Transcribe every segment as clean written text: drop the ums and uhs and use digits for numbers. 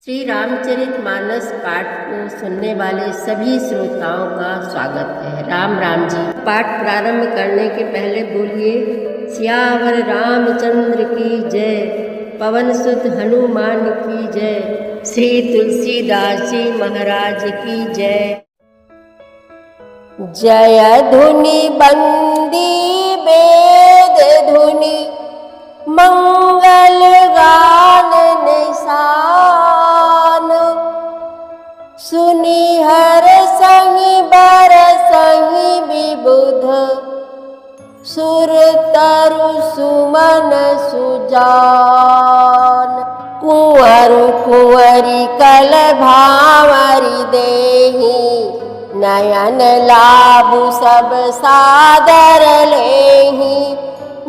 श्री रामचरितमानस पाठ को सुनने वाले सभी श्रोताओं का स्वागत है। राम राम जी। पाठ प्रारंभ करने के पहले बोलिए सियावर रामचंद्र की जय, पवन सुत हनुमान की जय, श्री तुलसीदास जी महाराज की जय। जय धुनि बंदी वेद धुनि, मंगल गान निशान, सुनि हर संगी बर संगी विबुध, सुर तरु सुमन सुजान। कुंवर कुंवरी कल भावरी देहि, नयन लाभु सब सादर लेहि,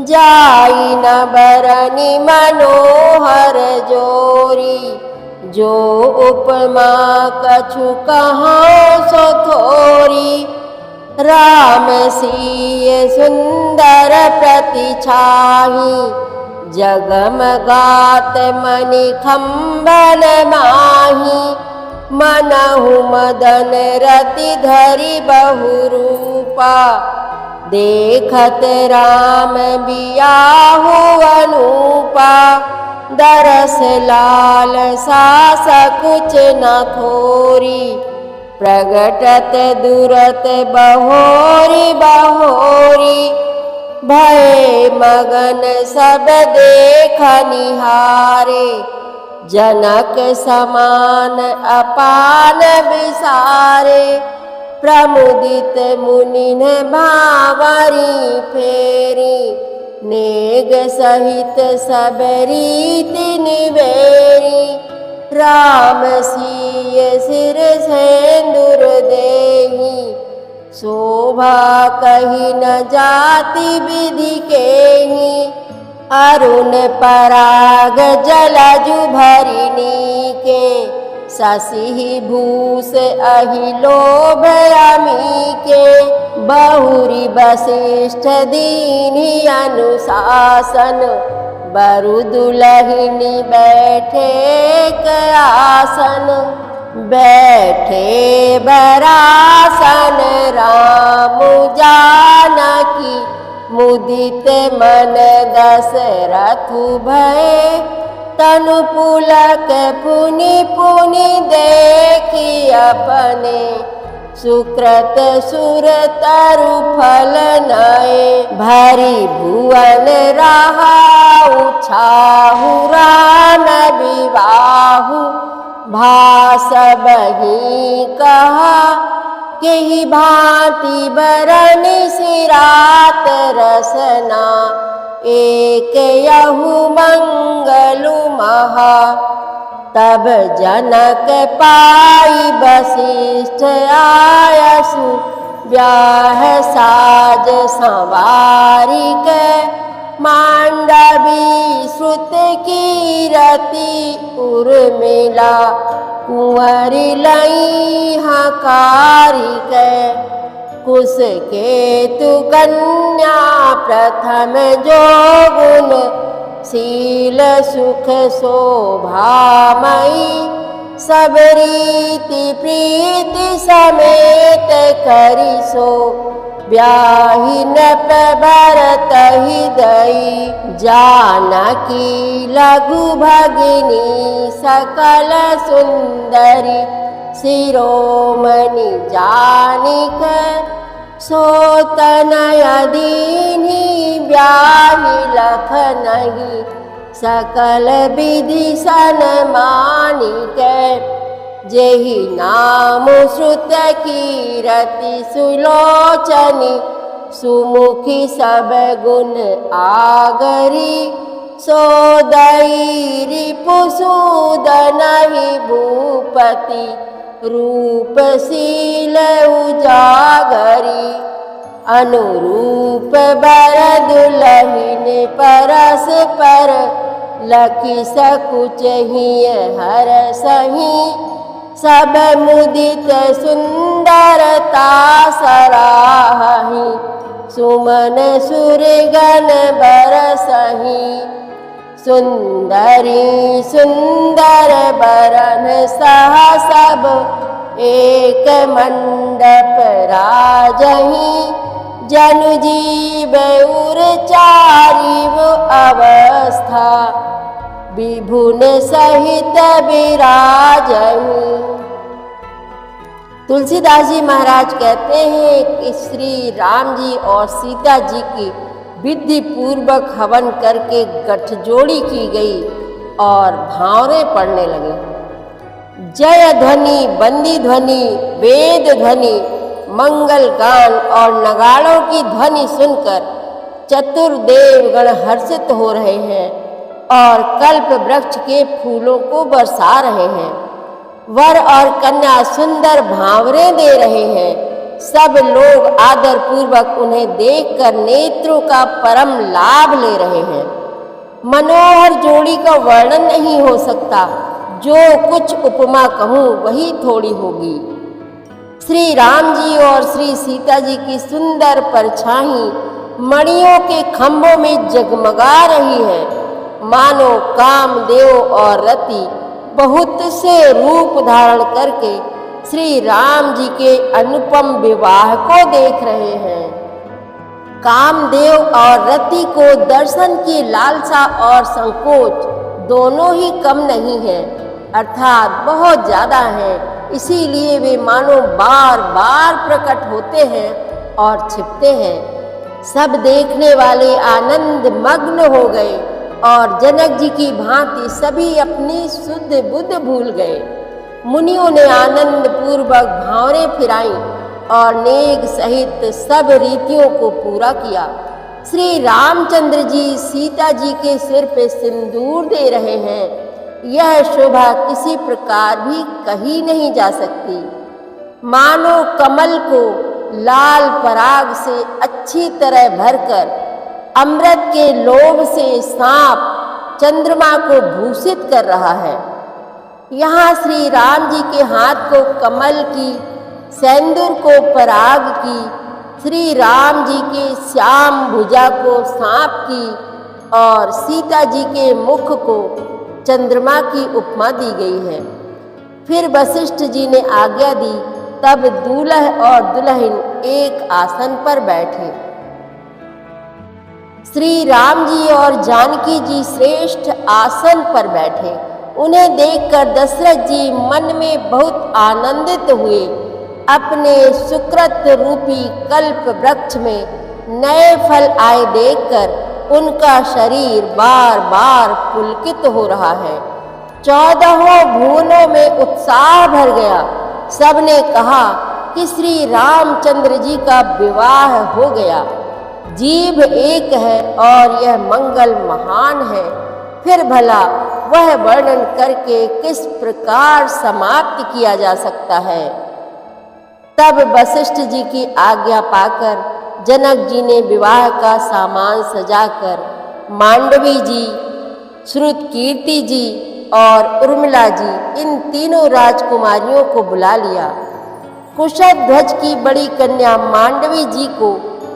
जाई न बरनी मनोहर जोरी, जो उपमा कछु कहाँ सो थोरी। राम सिय सुंदर प्रतिछाही, जगमगात मणि खंबन माही। मनहु मदन रति धरि बहुरूपा, देखत राम बियाहु अनूपा। दरस लाल सास कुछ न थोरी, प्रगटत दुरत बहोरी बहोरी। भय मगन सब देख निहारे, जनक समान अपान बिसारे। प्रमुदित मुनिन भावरी फेरी, नेग सहित सब रीति निवेरी। राम सिय सिर सेंदूर देहि, शोभा कही न जाति विधि केहि। अरुण पराग जलजु भरिणी के, शशि भूष अहि लोभ अमी के। बहुरी वशिष्ठ दीन्हि अनुशासन, बरु दुलहिनी बैठे आसन। बैठे बरासन राम जानकी, मुदित मन दशरथु भय। तनु पुलक पुनि पुनि देखी अपने, सुकृत सुर तरु फल नये। भरी भुवन रहाउ छाहु, राम विवाहु भास बही कहा। केहि भांति बरनि सिरात रसना, एक यहु मंगलु महा। तब जनक पाई वशिष्ठ आयसु, ब्याह साज संवारी के। मांडवी श्रुत कीरति उर्मिला, कुंवरी लई हकारी के। कुश केतु कन्या प्रथम जो गुण, शील सुख शोभामयी। सब रीति प्रीति समेत करी सो, ब्याहि नृप भरत हिदई। जानकी लघु भगिनी सकल सुंदरी, शिरोमणि जानिक सो तनय दीन्हि। ब्याहि लखनहि सकल विधि सन्मानिक। जेहि नाम श्रुत कीरति सुलोचनी, सुमुखी सब गुण आगरी। सोदई रिपुसूदनहि भूपति, रूप शील उजागरी। अनुरूप बर दुलहिन परस पर, लखि सकुच हिय हर सही। सब मुदित सुंदरता सराहि, सुमन सुरगन बरसहि सुंदरी सुंदर बरन सह सब एक मंडप राजहि जनु जीव उर चारिव अवस्था विभुन सहित विराजहि। तुलसीदास जी महाराज कहते हैं कि श्री राम जी और सीता जी की विधि पूर्वक हवन करके गठजोड़ी की गई और भावरे पड़ने लगे। जय ध्वनि, बंदी ध्वनि, वेद ध्वनि, मंगल गान और नगाड़ों की ध्वनि सुनकर चतुर्देवगण हर्षित हो रहे हैं और कल्प वृक्ष के फूलों को बरसा रहे हैं। वर और कन्या सुंदर भावरे दे रहे हैं। सब लोग आदर पूर्वक उन्हें देखकर नेत्रों का परम लाभ ले रहे हैं। मनोहर जोड़ी का वर्णन नहीं हो सकता, जो कुछ उपमा कहूँ वही थोड़ी होगी। श्री राम जी और श्री सीता जी की सुंदर परछाई मणियों के खंभों में जगमगा रही है, मानो कामदेव और रति बहुत से रूप धारण करके श्री राम जी के अनुपम विवाह को देख रहे हैं। कामदेव और रति को दर्शन की लालसा और संकोच दोनों ही कम नहीं है, अर्थात बहुत ज़्यादा है। इसीलिए वे मानो बार बार प्रकट होते हैं और छिपते हैं। सब देखने वाले आनंद मग्न हो गए और जनक जी की भांति सभी अपनी शुद्ध बुद्ध भूल गए। मुनियों ने आनंद पूर्वक भावरें फिराई और नेग सहित सब रीतियों को पूरा किया। श्री रामचंद्र जी सीता जी के सिर पे सिंदूर दे रहे हैं। यह शोभा किसी प्रकार भी कही नहीं जा सकती। मानो कमल को लाल पराग से अच्छी तरह भरकर अमृत के लोभ से सांप चंद्रमा को भूषित कर रहा है। यहाँ श्री राम जी के हाथ को कमल की, सेंदूर को पराग की, श्री राम जी के श्याम भुजा को सांप की और सीता जी के मुख को चंद्रमा की उपमा दी गई है। फिर वशिष्ठ जी ने आज्ञा दी, तब दूल्हा और दुल्हन एक आसन पर बैठे। श्री राम जी और जानकी जी श्रेष्ठ आसन पर बैठे। उन्हें देखकर दशरथ जी मन में बहुत आनंदित हुए। अपने सुकृत रूपी कल्प वृक्ष में नए फल आए देखकर उनका शरीर बार बार पुलकित हो रहा है। 14 भुवनों में उत्साह भर गया। सबने कहा कि श्री रामचंद्र जी का विवाह हो गया। जीव एक है और यह मंगल महान है। फिर भला वह वर्णन करके किस प्रकार समाप्त किया जा सकता है। तब वशिष्ठ जी की आज्ञा पाकर जनक जी ने विवाह का सामान सजाकर मांडवी जी, श्रुतकीर्ति जी और उर्मिला जी इन तीनों राजकुमारियों को बुला लिया। कुशध्वज की बड़ी कन्या मांडवी जी को,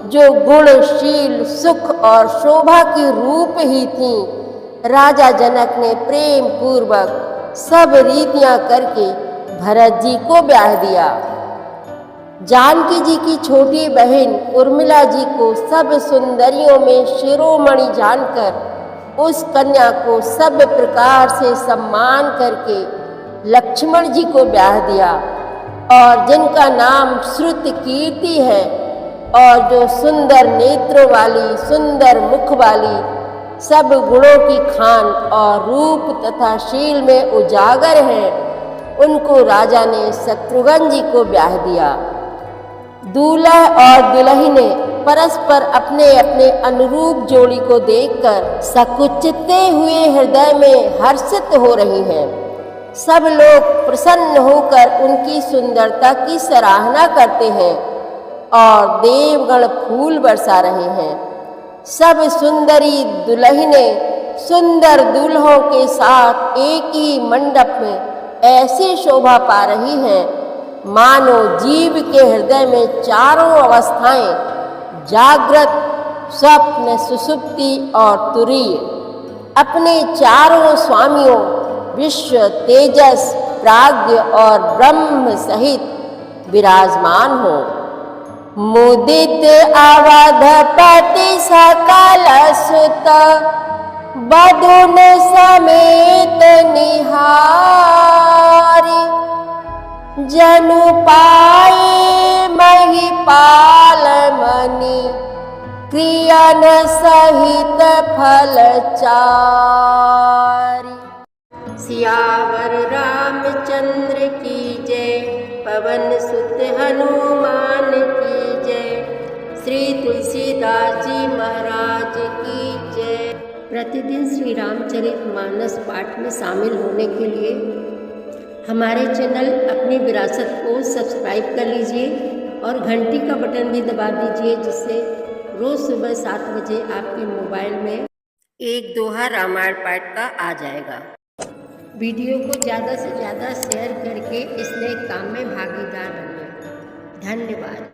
जो गुणशील, सुख और शोभा की रूप ही थी, राजा जनक ने प्रेम पूर्वक सब रीतियां करके भरत जी को ब्याह दिया। जानकी जी की छोटी बहन उर्मिला जी को सब सुंदरियों में शिरोमणि जानकर उस कन्या को सब प्रकार से सम्मान करके लक्ष्मण जी को ब्याह दिया, और जिनका नाम श्रुतकीर्ति है और जो सुंदर नेत्रों वाली, सुंदर मुख वाली, सब गुणों की खान और रूप तथा शील में उजागर है, उनको राजा ने शत्रुघ्न जी को ब्याह दिया। दूल्हा और दुल्हने परस्पर अपने अपने अनुरूप जोड़ी को देखकर सकुचिते हुए हृदय में हर्षित हो रही हैं। सब लोग प्रसन्न होकर उनकी सुंदरता की सराहना करते हैं और देवगण फूल बरसा रहे हैं। सब सुंदरी दुल्हने सुंदर दूल्हों के साथ एक ही मंडप में ऐसी शोभा पा रही हैं, मानो जीव के हृदय में चारों अवस्थाएं जागृत, स्वप्न, सुषुप्ति और तुरीय अपने चारों स्वामियों विश्व, तेजस, प्राज्ञ और ब्रह्म सहित विराजमान हो। मुदित अवधपति सकल सुत बधुन समेत निहारी, जनु पाए महिपाल मणि क्रियन सहित फल चारि। सियावर रामचंद्र की जय, पवन सुत हनुमान की जय, श्री तुलसीदास जी महाराज की जय। प्रतिदिन श्री रामचरितमानस पाठ में शामिल होने के लिए हमारे चैनल अपनी विरासत को सब्सक्राइब कर लीजिए और घंटी का बटन भी दबा दीजिए, जिससे रोज़ सुबह 7 बजे आपके मोबाइल में एक दोहा रामायण पाठ का आ जाएगा। वीडियो को ज़्यादा से ज़्यादा शेयर करके इस नए काम में भागीदार बनिए। धन्यवाद।